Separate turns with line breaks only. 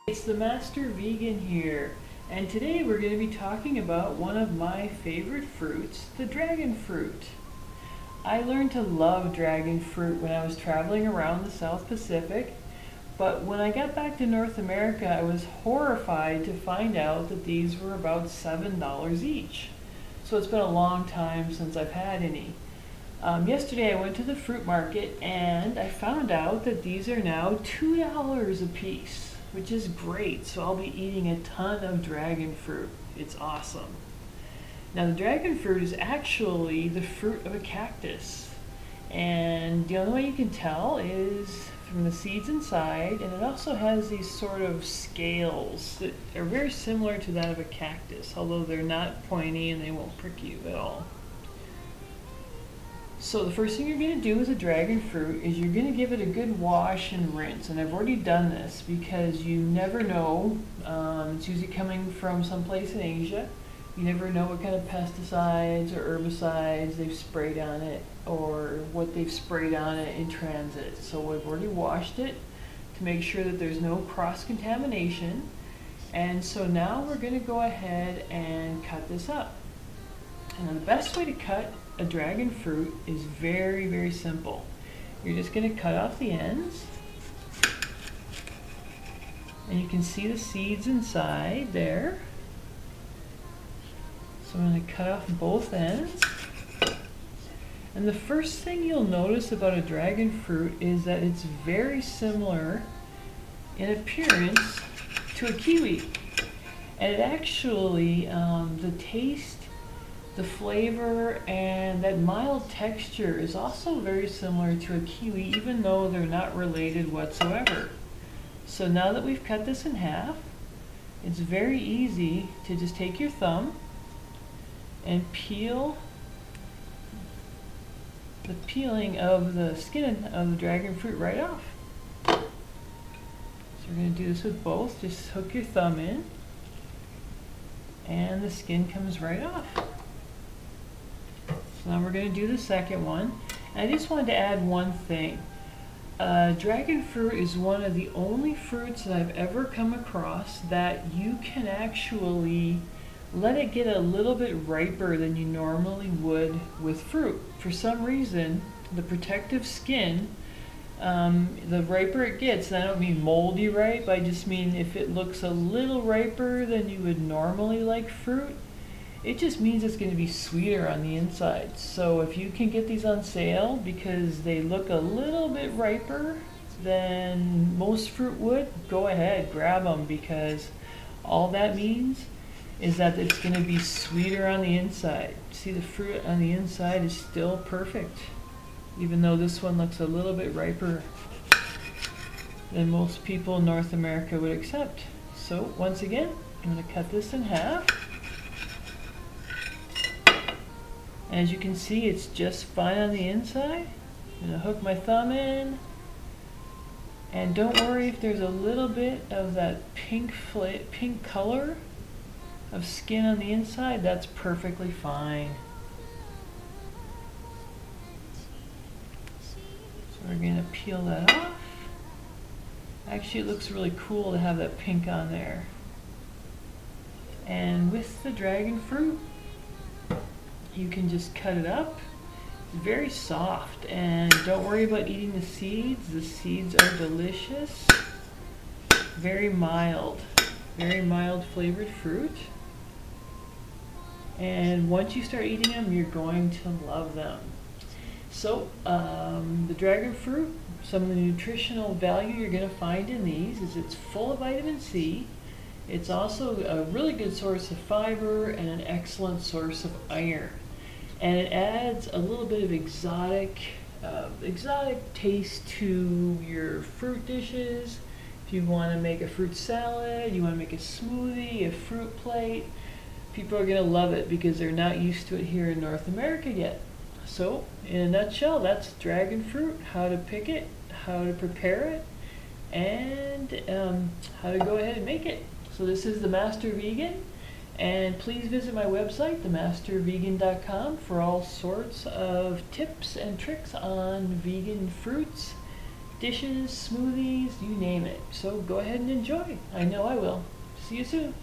It's the Master Vegan here, and today we're going to be talking about one of my favorite fruits, the dragon fruit. I learned to love dragon fruit when I was traveling around the South Pacific, but when I got back to North America I was horrified to find out that these were about $7 each. So it's been a long time since I've had any. Yesterday I went to the fruit market and I found out that these are now $2 a piece, which is great. So I'll be eating a ton of dragon fruit. It's awesome. Now the dragon fruit is actually the fruit of a cactus. And the only way you can tell is from the seeds inside, and it also has these sort of scales that are very similar to that of a cactus, although they're not pointy and they won't prick you at all. So the first thing you're going to do with a dragon fruit is you're going to give it a good wash and rinse. And I've already done this because you never know. It's usually coming from someplace in Asia. You never know what kind of pesticides or herbicides they've sprayed on it or what they've sprayed on it in transit. So I've already washed it to make sure that there's no cross-contamination. And so now we're going to go ahead and cut this up. And the best way to cut a dragon fruit is very, very simple. You're just going to cut off the ends. And you can see the seeds inside there. So I'm going to cut off both ends. And the first thing you'll notice about a dragon fruit is that it's very similar in appearance to a kiwi. And it actually, the taste, the flavor, and that mild texture is also very similar to a kiwi, even though they're not related whatsoever. So now that we've cut this in half, it's very easy to just take your thumb and peel the peeling of the skin of the dragon fruit right off. So we're going to do this with both. Just hook your thumb in and the skin comes right off. So now we're going to do the second one. And I just wanted to add one thing. Dragon fruit is one of the only fruits that I've ever come across that you can actually let it get a little bit riper than you normally would with fruit. For some reason, the protective skin, the riper it gets, and I don't mean moldy ripe, I just mean if it looks a little riper than you would normally like fruit, it just means it's going to be sweeter on the inside. So if you can get these on sale because they look a little bit riper than most fruit would, go ahead, grab them, because all that means is that it's going to be sweeter on the inside. See, the fruit on the inside is still perfect, even though this one looks a little bit riper than most people in North America would accept. So once again, I'm going to cut this in half. As you can see, it's just fine on the inside. I'm going to hook my thumb in. And don't worry if there's a little bit of that pink color of skin on the inside, that's perfectly fine. So we're going to peel that off. Actually, it looks really cool to have that pink on there. And with the dragon fruit, you can just cut it up. It's very soft, and don't worry about eating the seeds. The seeds are delicious. Very mild flavored fruit. And once you start eating them, you're going to love them. So the dragon fruit, some of the nutritional value you're going to find in these is it's full of vitamin C. It's also a really good source of fiber and an excellent source of iron. And it adds a little bit of exotic taste to your fruit dishes. If you want to make a fruit salad, you want to make a smoothie, a fruit plate, people are going to love it because they're not used to it here in North America yet. So, in a nutshell, that's dragon fruit, how to pick it, how to prepare it, and how to go ahead and make it. So this is the Master Vegan, and please visit my website, themastervegan.com, for all sorts of tips and tricks on vegan fruits dishes, smoothies, you name it. So go ahead and enjoy. I know I will. See you soon.